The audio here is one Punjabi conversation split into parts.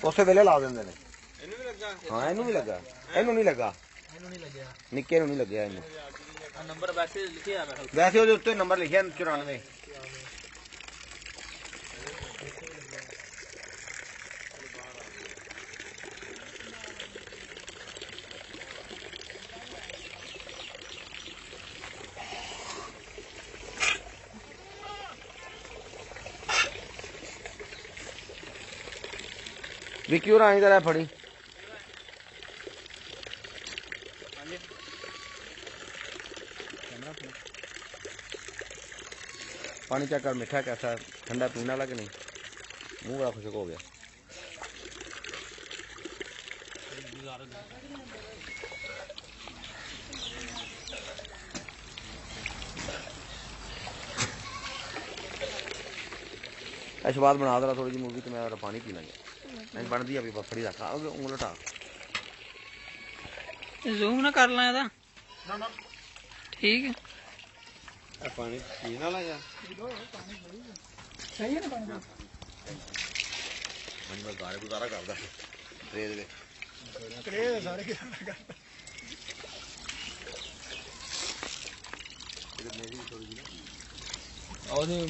उस वेले ला देंगे ने। हाँ इनू भी लगा, इनू नहीं लगा, निक्के नू नहीं लग्या इनू। नंबर वैसे लिखे आ वैसे ਉਹਦੇ ਉੱਤੇ नंबर लिखिया 94। विक्की और आई तरह फड़ी पानी चेक कर मीठा कैसा है, ठंडा पीने वाला कि नहीं। मुंह बड़ा खुशक हो गया। बाद बना दे थोड़ी जी मूवी तो मैं पानी पी लेंगे। बनती अभी बफड़ी रख उंगल उठा जूम ना कर ला ठीक है। पानी पीने वाला यार सही है ना पानी गारे गुजारा करदा रेत दे सारे मेरी थोड़ी जी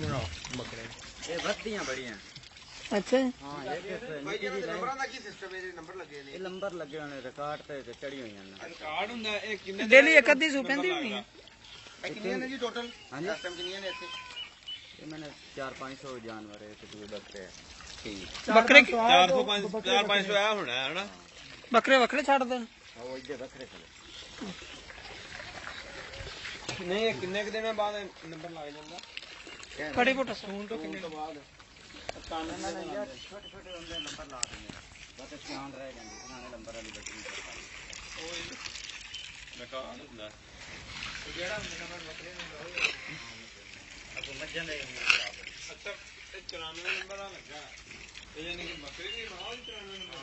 ना बकरे ये बत्तियां बड़ी हैं। अच्छा हां ये नंबरां दा की सिस्टम है नंबर लगे ने ये नंबर लगे होने रिकॉर्ड ते चढ़ी होई हैं रिकॉर्ड हुंदा ए किन्ने डेली एक अद्धी सू पैंदी होनी है कितने ने जी टोटल। हां जी सिस्टम कितने ने इथे ये मैंने 4-500 जानवर है ते दूर बकरे है ठीक बकरे 400-500 आया होना है ना बकरे बकरे छड़ दे हां वो इधर बकरे चले नहीं किन्ने के दिन बाद नंबर लग जांदा खड़ी फोटो सून तो किन्ने तो बाद छोटे छोटे होंगे नंबर ला देंगे बस ध्यान रह जाएंगे इन्होंने नंबर वाली बच्ची रिकॉर्ड ਹੁੰਦਾ ਜਿਹੜਾ ਨੰਬਰ ਬਕਰੇ ਨੂੰ अब मज्जन दे अच्छा 94 नंबर आ लगा ये यानी कि बकरे की मां 94 नंबर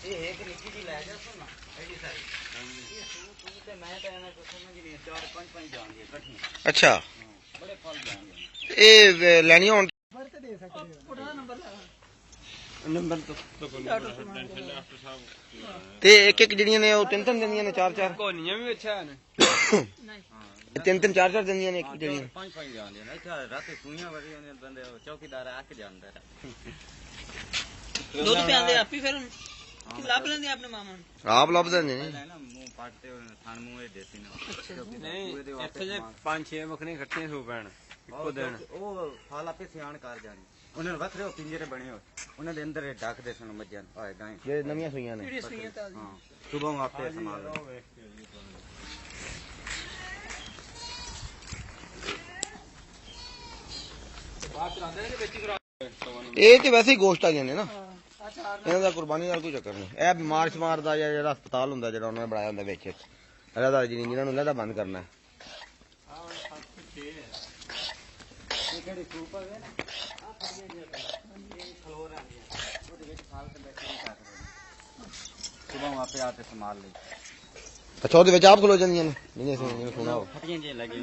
ये एक निक्की जी ले जा सुन एडी सारी ये तू ते मैं ते ना तो समझ नहीं 4-5 जान दिए इकट्ठी। अच्छा बड़े फल जाएंगे ये लेनी होन नंबर ते दे सकते हो उठा नंबर लगा नंबर तो ते एक एक जड़ियां ने ओ तीन तीन दिंदियां ने 4-4 कोनियां भी अच्छा है नहीं तीन तीन 4-4 दिंदियां ने एक जड़ियां 5-5 जांदियां ने अच्छा रात सुइयां वरी होने बंदे चौकीदार आके जानदा है दूध पियांदे आप ही फिर लाभ लेंदे अपने मामा आप लाभ देंदे ने ना मुंह पाटते और थान मुंह देसी ना नहीं ਇੱਥੇ ਜੇ 5-6 ਮੱਖਣੀ ਇਕੱਠੀਆਂ ਸੂ ਪੈਣ ਇੱਕੋ ਦਿਨ ਉਹ ਫਲ ਆਪੇ ਸਿਆਣ ਕਰ ਜਾਣੀ ਉਹਨਾਂ ਨੂੰ ਵੱਖਰੇ ਪਿੰਜਰੇ ਬਣੇ ਹੋਏ ਉਹਨਾਂ ਦੇ ਅੰਦਰ ਢੱਕਦੇ ਸਨ ਮੱਝਾਂ ਆਏ ਗਾਂ ਜਿਹੜੇ ਨਵੀਆਂ ਸੂਈਆਂ ਨੇ ਜਿਹੜੀ ਸੂਈਆਂ ਤਾਜ਼ੀ ਹਾਂ ਸੁਬਹ ਆਪੇ ਸੰਭਾਲ ਲਓ ਬਾਤ ਕਰਾਉਂਦੇ ਨੇ ਵਿੱਚ ਇਹ ਤੇ ਵੈਸੇ ਹੀ ਗੋਸ਼ਟ ਆ ਜਾਂਦੇ ਨਾ ਇਹਨਾਂ ਦਾ ਕੁਰਬਾਨੀ ਨਾਲ ਕੋਈ ਚੱਕਰ ਨਹੀਂ ਇਹ ਬਿਮਾਰ ਸ਼ਮਾਰ ਦਾ ਜਾਂ ਜਿਹੜਾ ਹਸਪਤਾਲ ਹੁੰਦਾ ਜਿਹੜਾ ਉਹਨਾਂ ਨੇ ਬਣਾਇਆ ਹੁੰਦਾ ਵਿੱਚ ਇਹਦਾ ਜਿਹਨਾਂ ਨੂੰ ਇਹਦਾ ਬੰਦ ਕਰਨਾ ਇਹ ਕਿਹੜੀ ਸੂਪ ਹੈ ਨਾ ਆ ਫੜੀਆਂ ਜੀ ਇਹ ਖਲੋਰ ਆਂਦੀ ਹੈ ਉਹਦੇ ਵਿੱਚ ਖਾਲ ਕੇ ਬੈਠੇ ਨਹੀਂ ਕਰ ਰਹੇ ਸੁਬਾਹ ਆਪੇ ਆਤੇ ਸੰਭਾਲ ਲਈ अच्छा ਉਹਦੇ ਵਿੱਚ ਆਪ ਖਲੋ ਜਾਂਦੀਆਂ ਨੇ ਜਿਹਨੇ ਸੁਣਾ ਹੋ ਫਟੀਆਂ ਜੇ ਲੱਗੀ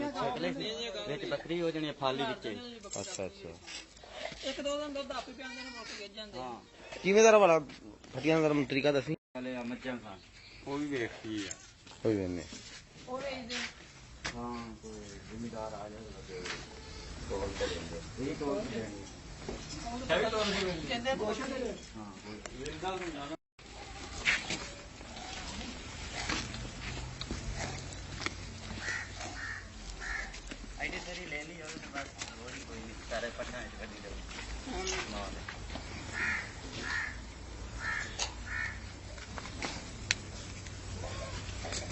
ਵਿੱਚ ਬੱਕਰੀ ਹੋ ਜਣੀ ਫਾਲੀ ਵਿੱਚ ਅੱਛਾ ਅੱਛਾ ਇੱਕ ਦੋ ਦਿਨ ਦੁੱਧ ਆਪੇ ਪਿਆਉਂਦੇ ਨੇ ਮੁੱਕ ਗਿੱਜ ਜਾਂਦੇ ਹਾਂ ਕਿਵੇਂ ਦਾ ਵਾਲਾ ਫਟੀਆਂ ਦਾ ਤਰੀਕਾ ਦੱਸੀ ਹਲੇ ਮੱਝਾਂ ਖਾਣ ਉਹ ਵੀ ਵੇਖੀ ਆ ਕੋਈ ਵੇਨੇ ਉਹ ਵੇਚਦੇ ਹਾਂ ਕੋਈ ਜ਼ਿਮੀਦਾਰ ਆ ਜਾਏ ਤੋਲ ਤੇ ਲੈਂਦੇ ਇਹ ਤੋਲ ਤੇ ਲੈਂਦੇ ਹੈ ਵੀ ਤੋਲ ਤੇ ਕਹਿੰਦੇ ਗੋਸ਼ਤ ਦੇ ਹਾਂ ਕੋਈ ਇਹ ਗੱਲ ਨਹੀਂ आईडी सारी ले ली और तो बस और कोई नहीं सारे पट्टा है कर दी दो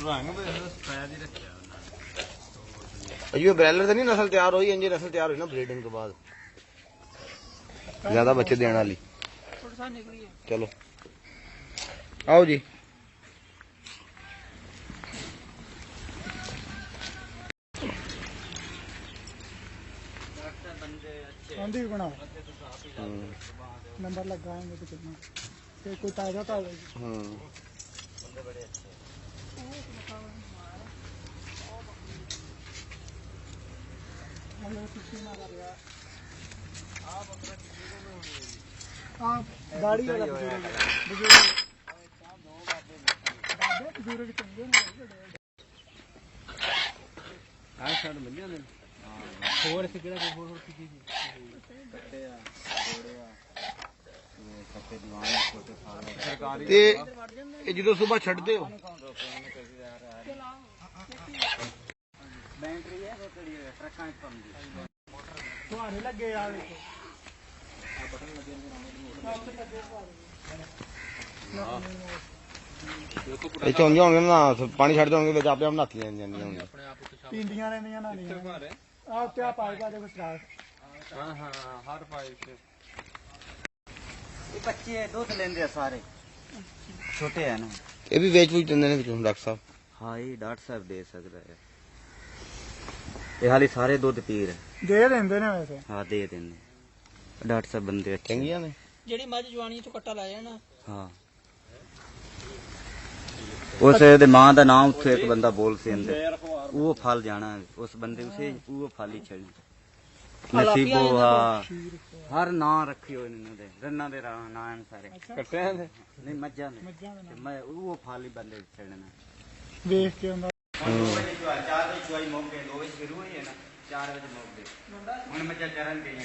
रंग पे सफेद ही रखा है ये ब्रेलर तो नहीं नस्ल तैयार हुई इंजी नस्ल तैयार हुई ना ब्रीडिंग के बाद ज्यादा बच्चे देने वाली थोड़ा सा निकली है चलो आओ जी आंधी भी बनाओ नंबर लगाएंगे तो कितना कोई ताजा ताजा बंदे बड़े अच्छे हाँ गाड़ी वाला बुजुर्ग बुजुर्ग चंगे ने ਆਹ ਸਾਡ ਮਿਲ ਜਾਂਦੇ ਨੇ ਹੋਰ ਇੱਥੇ ਕਿਹੜਾ ਹੋਰ ਕੀ ਚੀਜ਼ ਕੱਟੇ ਆ ਘੋੜੇ ਆ ਇਹ ਕੱਟੇ ਦੀਵਾਨ ਛੋਟੇ ਸਾਲ ਸਰਕਾਰੀ ਤੇ ਇਹ ਜਦੋਂ ਸਵੇਰ ਛੱਡਦੇ ਹੋ ਬੈਟਰੀ ਹੈ ਉਹ ਕਿਹੜੀ ਟਰੱਕਾਂ 'ਚ ਪਾਉਂਦੀ ਤੁਹਾਡੇ ਲੱਗੇ ਆ ਵੇਖੋ ਇਹ ਚੌਂਦੇ ਹੋਣਗੇ ਨਾ ਪਾਣੀ ਛੱਡ ਦੇਣਗੇ ਵਿੱਚ ਆਪੇ ਆਪ ਨਹਾਤੀਆਂ ਜਾਂਦੀਆਂ ਹੋਣਗੀਆਂ ਪੀਂਦੀਆਂ ਰਹਿੰਦੀਆਂ ਨਾ ਨਹੀਂ ਆ ਤੇ ਆ ਪਾਈਪਾਂ ਦੇ ਵਿਚਾਰ ਹਾਂ ਹਾਂ ਹਰ ਪਾਈਪ ਤੇ ਇਹ ਬੱਚੇ ਦੁੱਧ ਲੈਂਦੇ ਆ ਸਾਰੇ ਛੋਟੇ ਆ ਨਾ ਇਹ ਵੀ ਵੇਚ ਵੂਚ ਦਿੰਦੇ ਨੇ ਵਿੱਚੋਂ ਡਾਕਟਰ ਸਾਹਿਬ ਹਾਂ ਇਹ ਡਾਕਟਰ ਸਾਹਿਬ ਦੇ ਸਕਦਾ ਹੈ ਇਹ ਹਾਲੀ ਸਾਰੇ ਦੁੱਧ ਪੀ ਰਹੇ ਦੇ ਦਿੰਦੇ ਨੇ ਵੈਸੇ ਹਾਂ ਦੇ ਦਿੰਦੇ ਡਾਕਟਰ ਸਾਹਿਬ ਬੰਦੇ ਅੱਛੇ ਚੰਗੀਆਂ ਨੇ ਜਿਹੜੀ ਮੱਝ ਜਵਾਨੀ ਤੋਂ ਕੱਟਾ ਲਾਇਆ ਨਾ ਹਾਂ ਉਸ ਦੇ ਮਾਂ ਦਾ ਨਾਮ ਉੱਥੇ ਇੱਕ ਬੰਦਾ ਬੋਲ ਸੀ ਅੰਦਰ ਉਹ ਫਲ ਜਾਣਾ ਉਸ ਬੰਦੇ ਉਸੇ ਉਹ ਫਲ ਹੀ ਛੱਡਣਾ ਨਸੀਬੋ ਹਾਂ ਹਰ ਨਾਂ ਰੱਖੇ ਹੋਏ ਨੇ ਇਹਨਾਂ ਦੇ ਰੰਨਾਂ ਦੇ ਨਾਂ ਸਾਰੇ ਕੱਟਿਆਂ ਦੇ ਨਹੀਂ ਮੱਝਾਂ ਦੇ ਤੇ ਮੈਂ ਉਹ ਫਲ ਹੀ ਬੰਦੇ ਛੱਡਣਾ ਵੇਖ ਕੇ ਹੁੰਦਾ 4 ਵਜੇ ਚੁਆਈ ਮੌਕੇ 2 ਵਜੇ ਸ਼ੁਰੂ ਹੋਈ ਹੈ ਨਾ 4 ਵਜੇ ਮੌਕੇ ਹੁਣ ਮੱਝਾਂ ਚਰਨ ਗਈਆਂ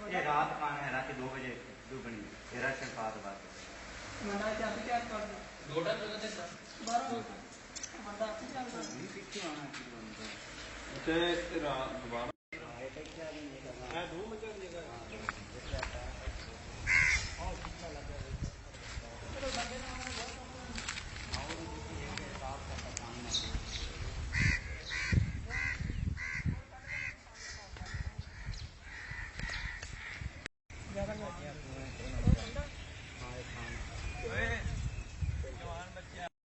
ਇਹ ਰਾਤ ਕਾਨ ਹੈ ਰਾਤ 2 ਵਜੇ ਦੁਗਣੀ ਤੇਰਾ ਸ਼ਰਪਾਤ ਬਾਤ ਮੰਡਾ ਚਾਹ ਚਾਹ ਕਰ ਦੋ ਲੋੜਾ ਜਗ੍ਹਾ ਤੇ 12 ਮੰਡਾ ਆਪੇ ਚੱਲ ਤੇ ਰਾਤ ਦੁਬਾਰਾ